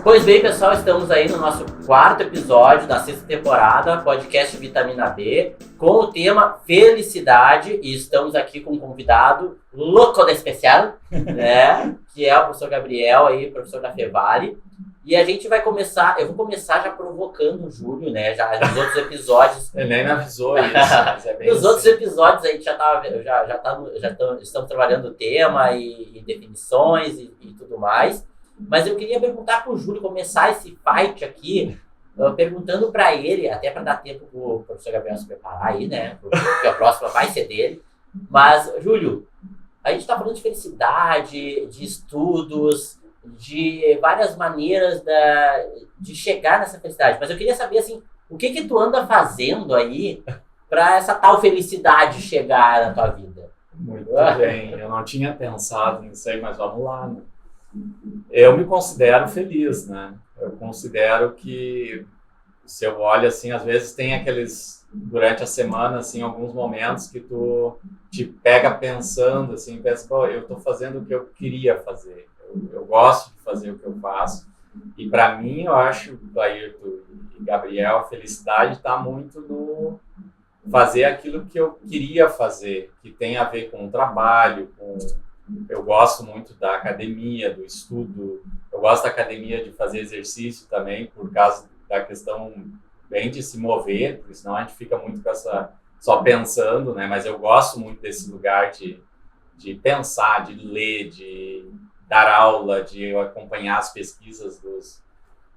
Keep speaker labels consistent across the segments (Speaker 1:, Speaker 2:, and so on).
Speaker 1: Pois bem, pessoal, estamos aí no nosso 4º episódio da 6ª temporada, podcast Vitamina B, com o tema Felicidade, e estamos aqui com um convidado louco de especial, né, que é o professor Gabriel, aí, professor da Fevale, e a gente vai começar, eu vou começar já provocando o Júlio, né, já nos outros episódios.
Speaker 2: Ele nem me avisou isso, mas é bem
Speaker 1: nos
Speaker 2: assim.
Speaker 1: outros episódios a gente estamos trabalhando o tema e definições e tudo mais. Mas eu queria perguntar pro Júlio, começar esse fight aqui, perguntando para ele, até para dar tempo pro professor Gabriel se preparar aí, né? Porque a próxima vai ser dele. Mas, Júlio, a gente está falando de felicidade, de estudos, de várias maneiras de chegar nessa felicidade. Mas eu queria saber, assim, o que tu anda fazendo aí para essa tal felicidade chegar na tua vida?
Speaker 2: Muito bem, eu não tinha pensado nisso aí, mas vamos lá, né? Eu me considero feliz, né? Eu considero que, se eu olho assim, às vezes tem aqueles, durante a semana, assim, alguns momentos que tu te pega pensando, assim, pensa, pô, eu tô fazendo o que eu queria fazer. Eu gosto de fazer o que eu faço. E para mim, eu acho, Ayrton e Gabriel, a felicidade está muito no fazer aquilo que eu queria fazer, que tem a ver com o trabalho, eu gosto muito da academia, do estudo, eu gosto da academia de fazer exercício também, por causa da questão bem de se mover, porque senão a gente fica muito com essa, só pensando, né? Mas eu gosto muito desse lugar de pensar, de ler, de dar aula, de acompanhar as pesquisas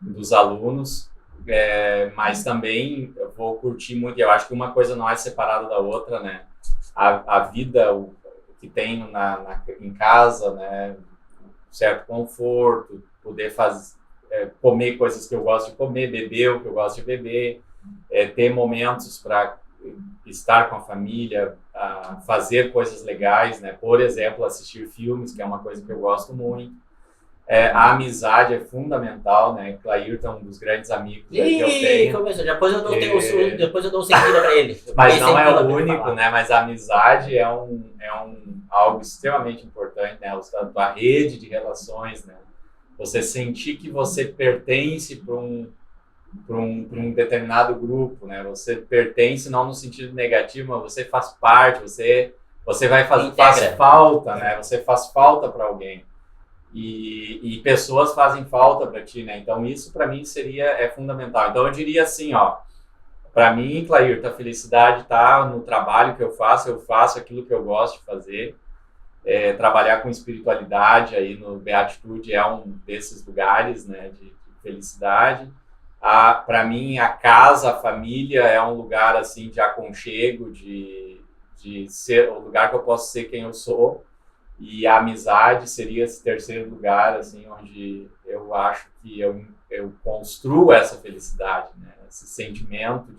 Speaker 2: dos alunos, mas também eu vou curtir muito, eu acho que uma coisa não é separada da outra, né? A vida, que tem em casa, né, certo conforto, poder comer coisas que eu gosto de comer, beber o que eu gosto de beber, ter momentos para estar com a família, fazer coisas legais, né, por exemplo, assistir filmes, que é uma coisa que eu gosto muito. A amizade é fundamental, né? Clairton é um dos grandes amigos que eu tenho.
Speaker 1: Começou. Depois eu dou um seguida para ele.
Speaker 2: Mas não é o único, né? Mas a amizade é algo extremamente importante, né? A tua rede de relações, né? Você sentir que você pertence para um determinado grupo, né? Você pertence não no sentido negativo, mas você faz parte, você faz falta, né? Você faz falta para alguém. E pessoas fazem falta para ti, né? Então isso para mim é fundamental. Então eu diria assim, ó, para mim, Clairton, a felicidade tá no trabalho que eu faço aquilo que eu gosto de fazer. Trabalhar com espiritualidade aí no Beatitude é um desses lugares, né, de felicidade. Para mim, a casa, a família é um lugar assim de aconchego, de ser o lugar que eu posso ser quem eu sou. E a amizade seria esse terceiro lugar, assim, onde eu acho que eu construo essa felicidade, né? Esse sentimento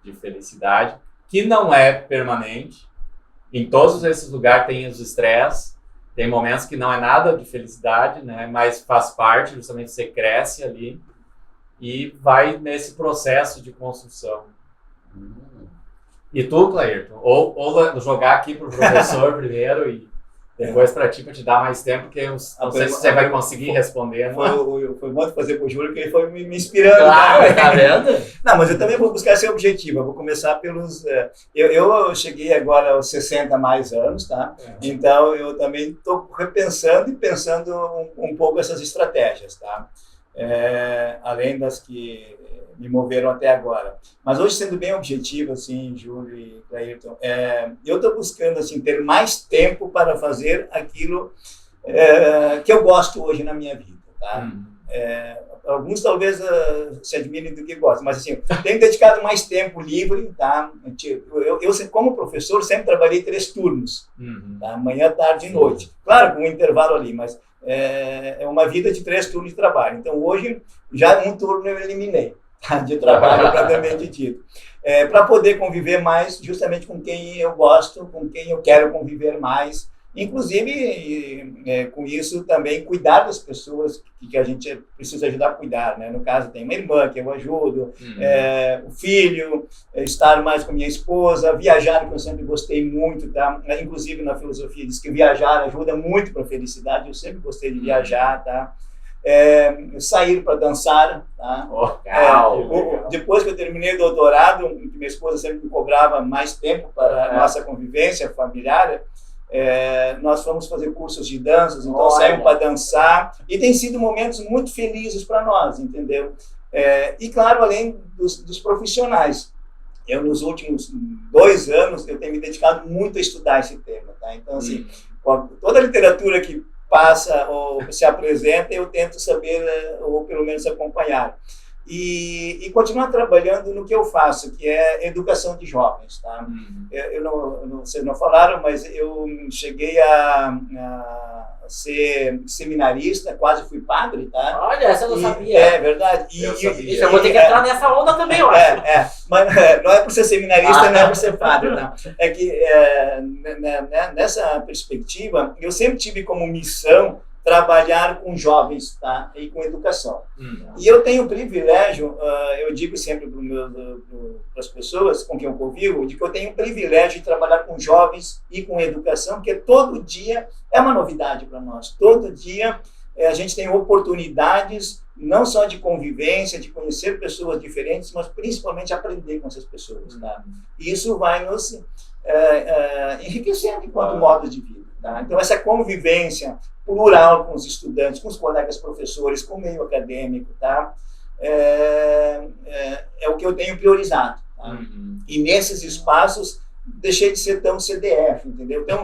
Speaker 2: de felicidade, que não é permanente. Em todos esses lugares tem os estresses, tem momentos que não é nada de felicidade, né? Mas faz parte, justamente você cresce ali e vai nesse processo de construção. E tu, Clairton? Ou jogar aqui para o professor primeiro e depois para ti, para te dar mais tempo, porque eu não sei se você vai conseguir responder.
Speaker 3: Foi bom fazer com o Júlio, porque ele foi me inspirando.
Speaker 1: Claro, tá vendo?
Speaker 3: Não, mas eu também vou buscar esse objetivo. Eu vou começar pelos... Eu cheguei agora aos 60 mais anos, tá? Então, eu também estou repensando e pensando um pouco essas estratégias, tá? Além das que me moveram até agora. Mas hoje, sendo bem objetivo, assim, Júlio e Clairton, eu estou buscando, assim, ter mais tempo para fazer aquilo que eu gosto hoje na minha vida, tá? Alguns talvez se admirem do que gostam, mas, assim, tenho dedicado mais tempo livre, tá? Eu como professor, sempre trabalhei 3 turnos, tá? Manhã, tarde e noite. Claro, com um intervalo ali, mas é uma vida de 3 turnos de trabalho. Então, hoje, já um turno eu eliminei, tá? De trabalho propriamente dito. Para poder conviver mais justamente com quem eu gosto, com quem eu quero conviver mais. Inclusive, com isso também cuidar das pessoas que a gente precisa ajudar a cuidar, né? No caso, tem uma irmã que eu ajudo, o filho, estar mais com minha esposa, viajar, que eu sempre gostei muito, tá? Inclusive na filosofia diz que viajar ajuda muito para a felicidade, eu sempre gostei de viajar, tá? sair para dançar. Tá? Depois que eu terminei o doutorado, minha esposa sempre me cobrava mais tempo para a nossa convivência familiar, nós fomos fazer cursos de danças, então saímos para dançar, e tem sido momentos muito felizes para nós, entendeu? E claro, além dos profissionais. Eu, nos últimos 2 anos, eu tenho me dedicado muito a estudar esse tema. Tá? Então, assim, toda a literatura que passa ou se apresenta, eu tento saber, ou pelo menos acompanhar. E continuar trabalhando no que eu faço, que é educação de jovens. Tá? Vocês não falaram, mas eu cheguei a ser seminarista, quase fui padre. Tá?
Speaker 1: Olha, essa eu não sabia.
Speaker 3: É verdade.
Speaker 1: Eu vou ter que entrar nessa onda também, eu acho.
Speaker 3: Mas não é por ser seminarista, não é por ser padre. Não. É que nessa perspectiva, eu sempre tive como missão trabalhar com jovens, tá? E com educação. E eu tenho o privilégio, eu digo sempre para as pessoas com quem eu convivo, de que eu tenho o privilégio de trabalhar com jovens e com educação, porque todo dia é uma novidade para nós. Todo dia a gente tem oportunidades, não só de convivência, de conhecer pessoas diferentes, mas principalmente aprender com essas pessoas. Tá? E isso vai nos enriquecendo enquanto modo de vida. Tá? Então, essa convivência plural com os estudantes, com os colegas professores, com o meio acadêmico, tá? É o que eu tenho priorizado. Tá? E nesses espaços, deixei de ser tão CDF, entendeu? Tão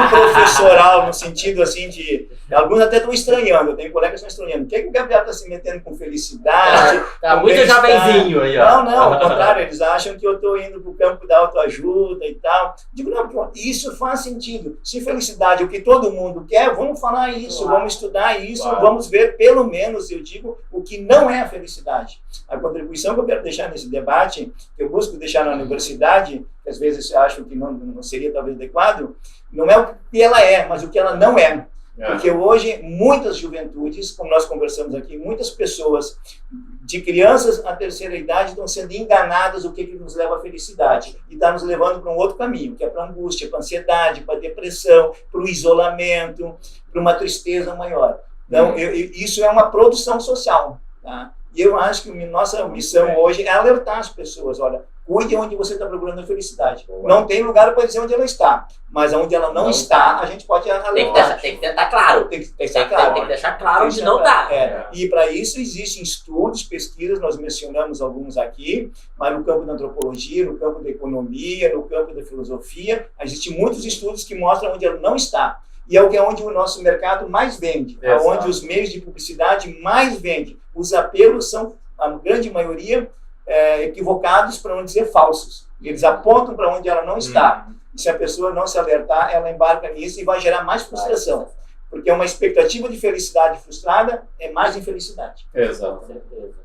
Speaker 3: professoral, no sentido assim de... Alguns até estão estranhando, eu tenho colegas que estão estranhando. O que é que o Gabriel está se metendo com felicidade?
Speaker 1: Tá muito jovenzinho aí, ó.
Speaker 3: Não, ao contrário, eles acham que eu estou indo para o campo da autoajuda e tal. Digo, não, isso faz sentido. Se felicidade é o que todo mundo quer, vamos falar isso, vamos estudar isso, vamos ver, pelo menos, eu digo, o que não é a felicidade. A contribuição que eu quero deixar nesse debate, que eu busco deixar na universidade, que às vezes acho que não seria talvez adequado, não é o que ela é, mas o que ela não é. Porque hoje, muitas juventudes, como nós conversamos aqui, muitas pessoas, de crianças à terceira idade, estão sendo enganadas o que nos leva à felicidade. E está nos levando para um outro caminho, que é para a angústia, para a ansiedade, para a depressão, para o isolamento, para uma tristeza maior. Então, isso é uma produção social. Tá? E eu acho que nossa missão hoje é alertar as pessoas, olha, cuide onde você está procurando a felicidade. Não tem lugar para dizer onde ela está, mas onde ela não está, a gente pode alertar.
Speaker 1: Tem que deixar claro.
Speaker 3: Tem que deixar claro
Speaker 1: onde não está.
Speaker 3: E para isso existem estudos, pesquisas, nós mencionamos alguns aqui, mas no campo da antropologia, no campo da economia, no campo da filosofia, existem muitos estudos que mostram onde ela não está. E é onde o nosso mercado mais vende, onde os meios de publicidade mais vendem. Os apelos são, a grande maioria, equivocados, para não dizer falsos. Eles apontam para onde ela não está. E se a pessoa não se alertar, ela embarca nisso e vai gerar mais frustração. Porque uma expectativa de felicidade frustrada é mais infelicidade.
Speaker 2: Exato. Com certeza.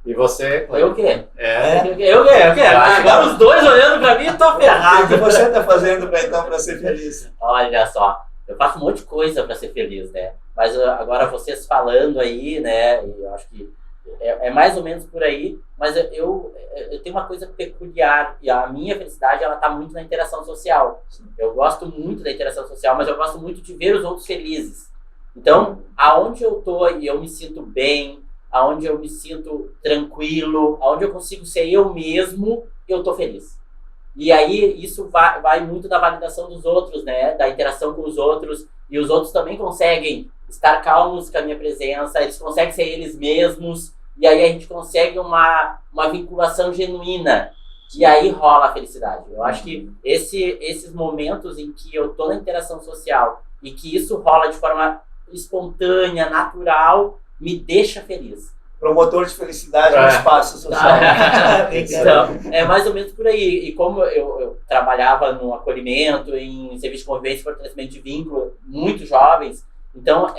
Speaker 2: E você?
Speaker 1: Eu o quê? Eu quê? Agora os dois olhando para mim, eu tô ferrado.
Speaker 3: O que você está fazendo para ser feliz?
Speaker 1: Olha só, eu faço um monte de coisa para ser feliz, né? Mas agora vocês falando aí, né? E eu acho que é mais ou menos por aí. Mas eu tenho uma coisa peculiar, e a minha felicidade, ela tá muito na interação social. Eu gosto muito da interação social, mas eu gosto muito de ver os outros felizes. Então, aonde eu tô e eu me sinto bem, aonde eu me sinto tranquilo, aonde eu consigo ser eu mesmo, eu tô feliz. E aí isso vai muito da validação dos outros, né? Da interação com os outros, e os outros também conseguem estar calmos com a minha presença, eles conseguem ser eles mesmos, e aí a gente consegue uma vinculação genuína, e aí rola a felicidade. Eu acho que esses momentos em que eu tô na interação social e que isso rola de forma espontânea, natural, me deixa feliz.
Speaker 3: Promotor de felicidade no espaço social.
Speaker 1: Então, é mais ou menos por aí. E como eu trabalhava no acolhimento, em serviço de convivência e fortalecimento de vínculo, muito jovens, então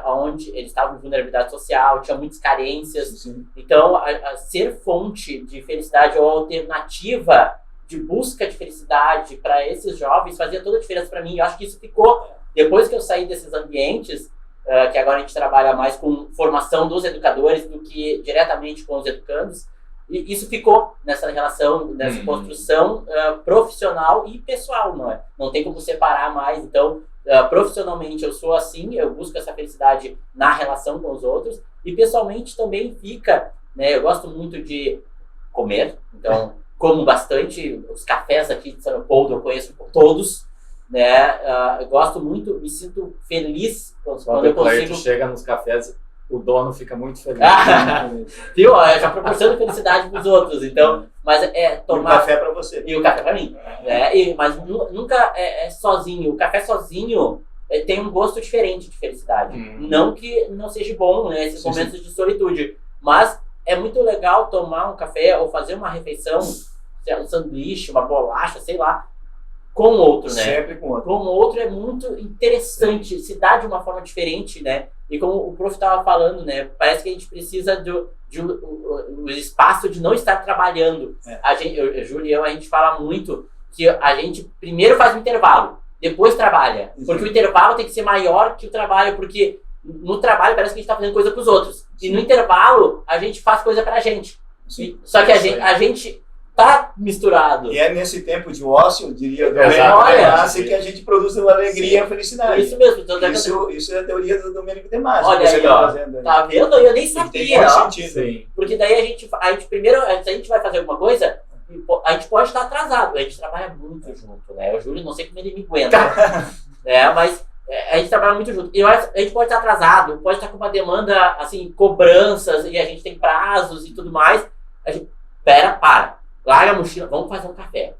Speaker 1: onde eles estavam em vulnerabilidade social, tinha muitas carências. Sim. Então, ser fonte de felicidade ou alternativa de busca de felicidade para esses jovens fazia toda a diferença para mim. Eu acho que isso ficou, depois que eu saí desses ambientes, que agora a gente trabalha mais com formação dos educadores do que diretamente com os educandos, e isso ficou nessa relação, nessa construção profissional e pessoal, não tem como separar mais. Então, profissionalmente eu sou assim, eu busco essa felicidade na relação com os outros, e pessoalmente também fica, né, eu gosto muito de comer, então como bastante, os cafés aqui de São Leopoldo eu conheço todos, né, eu gosto muito, me sinto feliz quando eu consigo...
Speaker 2: chega nos cafés, o dono fica muito feliz.
Speaker 1: Viu? Eu já proporciono felicidade para os outros, então, mas tomar...
Speaker 3: E o café para você.
Speaker 1: E o café para mim, né? Mas nunca é sozinho, o café sozinho tem um gosto diferente de felicidade, não que não seja bom, né, esses momentos de solitude, mas é muito legal tomar um café ou fazer uma refeição, um sanduíche, uma bolacha, sei lá, com outro, né?
Speaker 3: Sempre com outro.
Speaker 1: Com outro é muito interessante, se dá de uma forma diferente, né? E como o prof estava falando, né? Parece que a gente precisa de um espaço de não estar trabalhando. Júlio e eu, a gente fala muito que a gente primeiro faz um intervalo, depois trabalha. Porque o intervalo tem que ser maior que o trabalho, porque no trabalho parece que a gente está fazendo coisa para os outros. E no intervalo, a gente faz coisa para a gente. Só que a gente tá misturado.
Speaker 3: E é nesse tempo de ócio, eu diria, do que a gente produz uma alegria e felicidade.
Speaker 1: Isso mesmo.
Speaker 3: Isso é a teoria do Domênico De Masi.
Speaker 1: Olha aí, ó. Tá vendo? Eu nem sabia.
Speaker 3: Tem sentido.
Speaker 1: Porque daí a gente primeiro, se a gente vai fazer alguma coisa, a gente pode estar atrasado. A gente trabalha muito junto, né? O Júlio, não sei como ele me aguenta. Mas a gente trabalha muito junto. E a gente pode estar atrasado, pode estar com uma demanda, assim, cobranças, e a gente tem prazos e tudo mais. A gente, para. Larga a mochila, vamos fazer um café.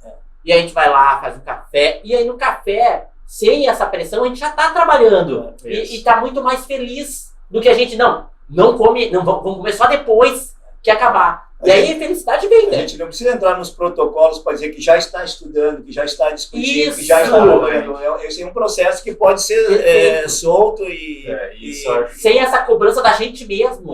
Speaker 1: E a gente vai lá, faz um café. E aí no café, sem essa pressão, a gente já tá trabalhando. E tá muito mais feliz do que a gente, não come, vamos comer só depois que acabar. E aí a felicidade vem, né?
Speaker 3: A gente não precisa entrar nos protocolos para dizer que já está estudando, que já está discutindo,
Speaker 1: Isso.
Speaker 3: que já está trabalhando. Esse é um processo que pode ser solto
Speaker 1: sem essa cobrança da gente mesmo.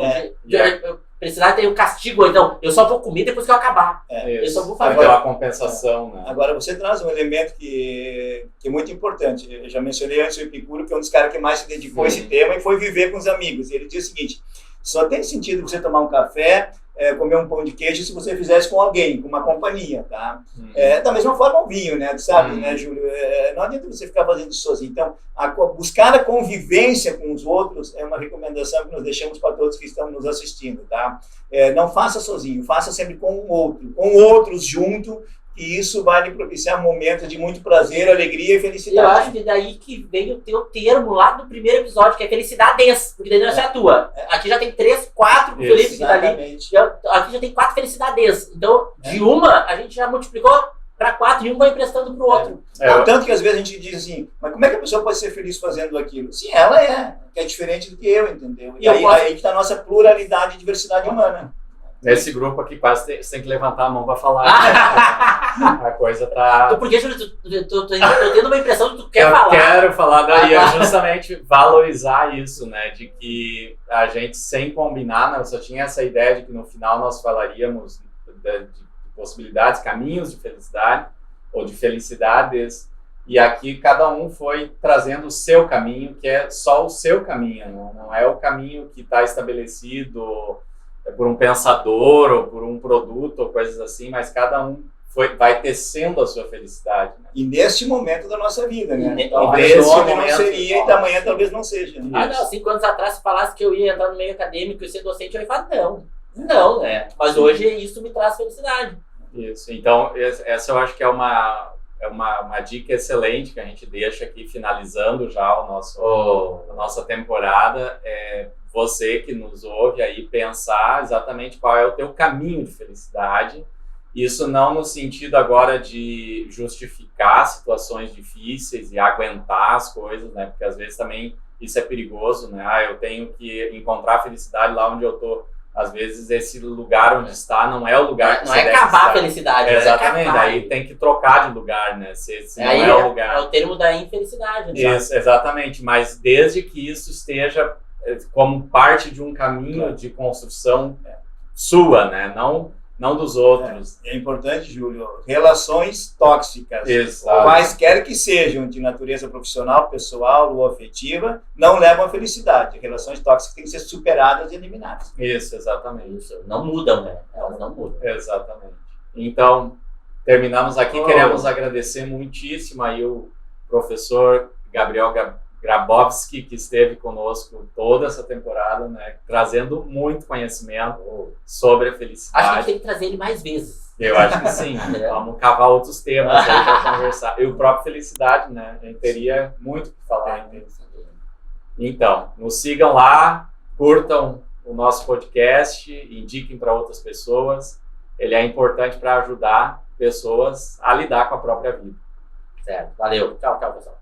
Speaker 1: Precisar ter um castigo, então eu só vou comer depois que eu acabar. Eu só vou fazer
Speaker 2: uma compensação. Né?
Speaker 3: Agora você traz um elemento que é muito importante. Eu já mencionei antes o Epicuro, que é um dos caras que mais se dedicou a esse tema e foi viver com os amigos. Ele diz o seguinte: só tem sentido você tomar um café, comer um pão de queijo se você fizesse com alguém, com uma companhia, tá? Da mesma forma o vinho, né? Sabe, né, Júlio? Não adianta você ficar fazendo isso sozinho. Então, buscar a convivência com os outros é uma recomendação que nós deixamos para todos que estão nos assistindo, tá? Não faça sozinho, faça sempre com o outro, com outros junto, e isso vai lhe propiciar momentos de muito prazer, alegria e felicidade.
Speaker 1: Eu acho que daí que vem o teu termo lá do primeiro episódio, que é felicidades, porque daí não é só a tua. Aqui já tem 3, 4 felizes que tá ali. Aqui já tem 4 felicidades. Então, de uma, a gente já multiplicou para 4 e um vai emprestando pro outro.
Speaker 3: Tanto que às vezes a gente diz assim, mas como é que a pessoa pode ser feliz fazendo aquilo? Sim, ela que é diferente do que eu, entendeu? E aí está a nossa pluralidade e diversidade humana.
Speaker 2: Nesse grupo aqui quase você tem que levantar a mão para falar. A coisa tá...
Speaker 1: Então, por que, Júlio, tô tendo uma impressão de que tu quer falar.
Speaker 2: Eu quero falar daí, é justamente valorizar isso, né? De que a gente, sem combinar, né, só tinha essa ideia de que no final nós falaríamos de possibilidades, caminhos de felicidade ou de felicidades. E aqui cada um foi trazendo o seu caminho, que é só o seu caminho, né? Não é o caminho que está estabelecido por um pensador ou por um produto ou coisas assim, mas cada um vai tecendo a sua felicidade. Né?
Speaker 3: E neste momento da nossa vida, né?
Speaker 1: Então,
Speaker 3: nesse momento não seria e amanhã talvez não seja. Né?
Speaker 1: Não, 5 anos atrás, se falasse que eu ia entrar no meio acadêmico e ser docente, eu ia falar não, né? Mas hoje isso me traz felicidade.
Speaker 2: Isso, então essa eu acho que é uma dica excelente que a gente deixa aqui, finalizando já a nossa temporada. Você que nos ouve aí pensar exatamente qual é o teu caminho de felicidade. Isso não no sentido agora de justificar situações difíceis e aguentar as coisas, né? Porque às vezes também isso é perigoso, né? Eu tenho que encontrar felicidade lá onde eu tô. Às vezes esse lugar onde está não é o lugar que
Speaker 1: não você deve estar. Não é cavar a felicidade.
Speaker 2: Exatamente, daí tem que trocar de lugar, né? Se não é o lugar.
Speaker 1: É o termo da infelicidade.
Speaker 2: Isso, exatamente, mas desde que isso esteja como parte de um caminho de construção sua, né? Não dos outros.
Speaker 3: É importante, Júlio, relações tóxicas,
Speaker 2: exato,
Speaker 3: quaisquer que sejam, de natureza profissional, pessoal ou afetiva, não levam à felicidade. Relações tóxicas têm que ser superadas e eliminadas.
Speaker 2: Isso, exatamente.
Speaker 1: Isso. Não mudam, né? Elas não mudam.
Speaker 2: Exatamente. Então, terminamos aqui. Queremos agradecer muitíssimo aí o professor Gabriel Grabowski, que esteve conosco toda essa temporada, né, trazendo muito conhecimento sobre a felicidade.
Speaker 1: Acho que a gente tem que trazer ele mais vezes.
Speaker 2: Eu acho que sim. Vamos cavar outros temas aí para conversar. E o próprio felicidade, né? A gente teria muito o que falar. Então, nos sigam lá, curtam o nosso podcast, indiquem para outras pessoas. Ele é importante para ajudar pessoas a lidar com a própria vida.
Speaker 1: Certo. Valeu. Tchau, pessoal.